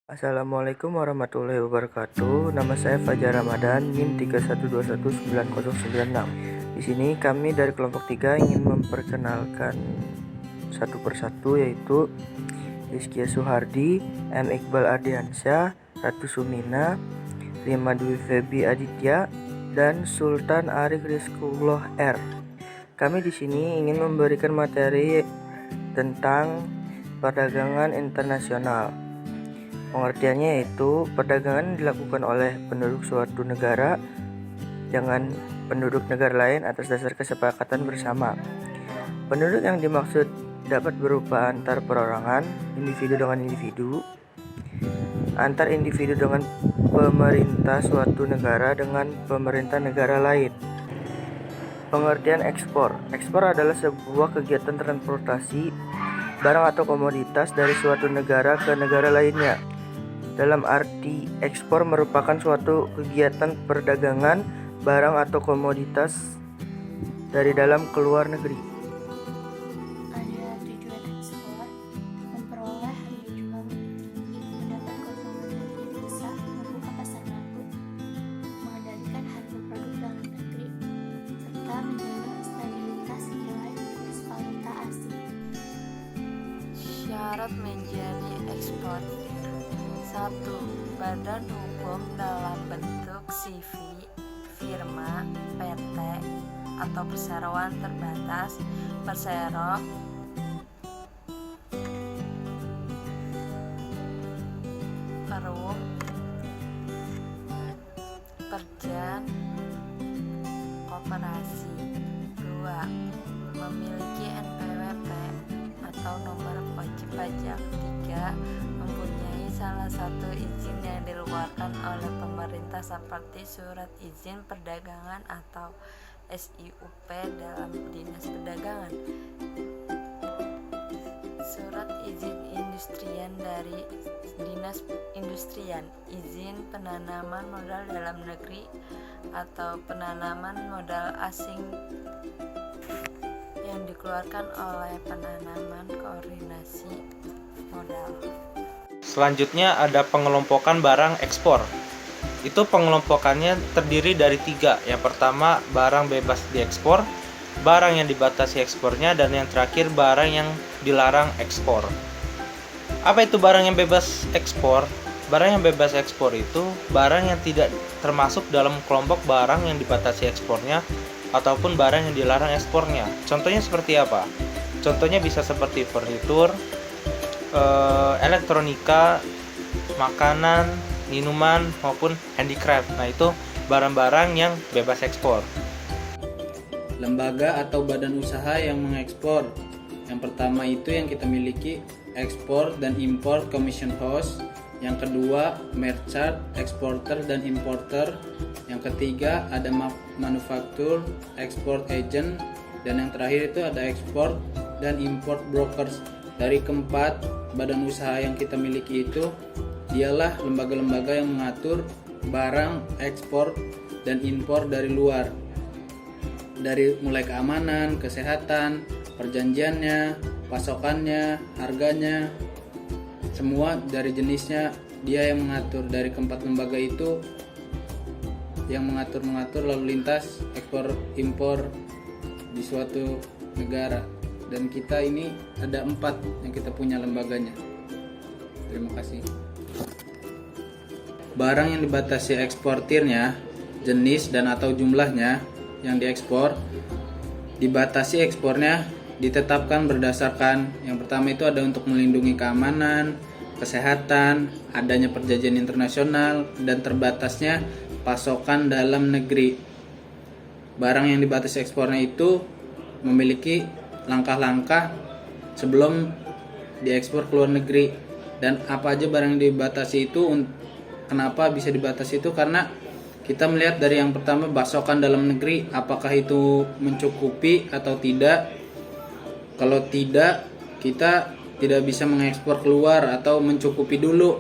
Assalamualaikum warahmatullahi wabarakatuh. Nama saya Fajar Ramadan, NIM 312190996. Di sini kami dari kelompok 3 ingin memperkenalkan satu persatu, yaitu Rizkia Suhardi, M. Iqbal Ardiansyah, Ratu Sumina, Rima Dwi Febi Aditya, dan Sultan Arik Rizkullah R. Kami di sini ingin memberikan materi tentang perdagangan internasional. Pengertiannya yaitu perdagangan dilakukan oleh penduduk suatu negara dengan penduduk negara lain atas dasar kesepakatan bersama. Penduduk yang dimaksud dapat berupa antar perorangan, individu dengan individu, antar individu dengan pemerintah suatu negara dengan pemerintah negara lain. Pengertian ekspor. Ekspor adalah sebuah kegiatan transportasi barang atau komoditas dari suatu negara ke negara lainnya. Dalam arti, ekspor merupakan suatu kegiatan perdagangan barang atau komoditas dari dalam ke luar negeri. Ada tujuan ekspor, memperoleh harga jual lebih tinggi, mendapat keuntungan dari devisa, membuka pasar baru, mengendalikan harga produk dalam negeri, serta menjaga stabilitas nilai kurs valuta asing. Syarat menjadi ekspor. 1. Badan hukum dalam bentuk CV, firma, PT, atau perseroan terbatas, persero, perum, perjan, koperasi. 2. Memiliki NPWP atau nomor wajib pajak. 3. Mempunyai salah satu izin yang dikeluarkan oleh pemerintah seperti surat izin perdagangan atau SIUP dalam Dinas Perdagangan, surat izin industrian dari Dinas Industrian, izin penanaman modal dalam negeri atau penanaman modal asing yang dikeluarkan oleh penanaman koordinasi modal. Selanjutnya ada pengelompokan barang ekspor. Itu pengelompokannya terdiri dari 3. Yang pertama, barang bebas diekspor, barang yang dibatasi ekspornya, dan yang terakhir, barang yang dilarang ekspor. Apa itu barang yang bebas ekspor? Barang yang bebas ekspor itu barang yang tidak termasuk dalam kelompok barang yang dibatasi ekspornya ataupun barang yang dilarang ekspornya. Contohnya seperti apa? Contohnya bisa seperti furnitur, elektronika, makanan, minuman, maupun handicraft. Nah, itu barang-barang yang bebas ekspor. Lembaga atau badan usaha yang mengekspor. Yang pertama itu yang kita miliki, Export dan Import Commission House. Yang kedua, Merchant, Exporter dan Importer. Yang ketiga, ada Manufacturer, Export Agent. Dan yang terakhir itu ada Export dan Import Brokers. Dari keempat badan usaha yang kita miliki itu, dialah lembaga-lembaga yang mengatur barang ekspor dan impor dari luar, dari mulai keamanan, kesehatan, perjanjiannya, pasokannya, harganya, semua dari jenisnya dia yang mengatur. Dari keempat lembaga itu yang mengatur lalu lintas ekspor impor di suatu negara. Dan kita ini ada 4 yang kita punya lembaganya. Terima kasih. Barang yang dibatasi eksportirnya, jenis dan atau jumlahnya yang diekspor, dibatasi ekspornya ditetapkan berdasarkan yang pertama itu ada untuk melindungi keamanan, kesehatan, adanya perjanjian internasional, dan terbatasnya pasokan dalam negeri. Barang yang dibatasi ekspornya itu memiliki langkah-langkah sebelum diekspor ke luar negeri. Dan apa aja barang yang dibatasi itu, kenapa bisa dibatasi itu, karena kita melihat dari yang pertama pasokan dalam negeri, apakah itu mencukupi atau tidak. Kalau tidak, kita tidak bisa mengekspor keluar atau mencukupi dulu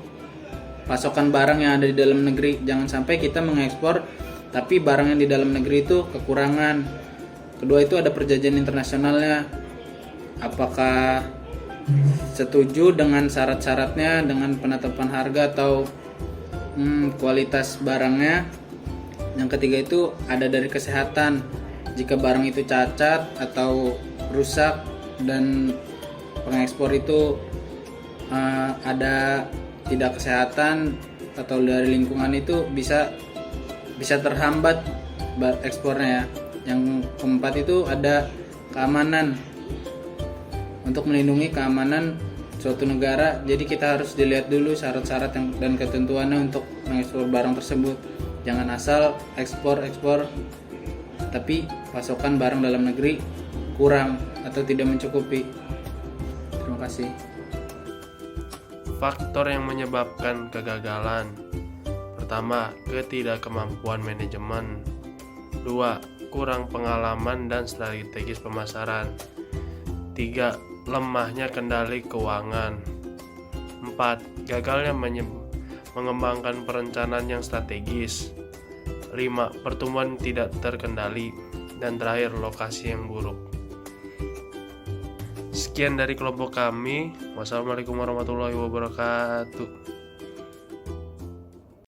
pasokan barang yang ada di dalam negeri. Jangan sampai kita mengekspor tapi barang yang di dalam negeri itu kekurangan. Kedua itu ada perjanjian internasionalnya, apakah setuju dengan syarat-syaratnya, dengan penetapan harga atau kualitas barangnya. Yang ketiga itu ada dari kesehatan. Jika barang itu cacat atau rusak dan pengekspor itu ada tidak kesehatan atau dari lingkungan, itu bisa terhambat ekspornya ya. Yang keempat itu ada keamanan, untuk melindungi keamanan suatu negara. Jadi kita harus dilihat dulu syarat-syarat dan ketentuannya untuk mengekspor barang tersebut. Jangan asal ekspor tapi pasokan barang dalam negeri kurang atau tidak mencukupi. Terima kasih. Faktor yang menyebabkan kegagalan: pertama, ketidakkemampuan manajemen. 2. Kurang pengalaman dan strategis pemasaran. 3. Lemahnya kendali keuangan. 4. Gagalnya mengembangkan perencanaan yang strategis. 5. Pertumbuhan tidak terkendali. Dan terakhir, lokasi yang buruk. Sekian dari kelompok kami. Wassalamualaikum warahmatullahi wabarakatuh.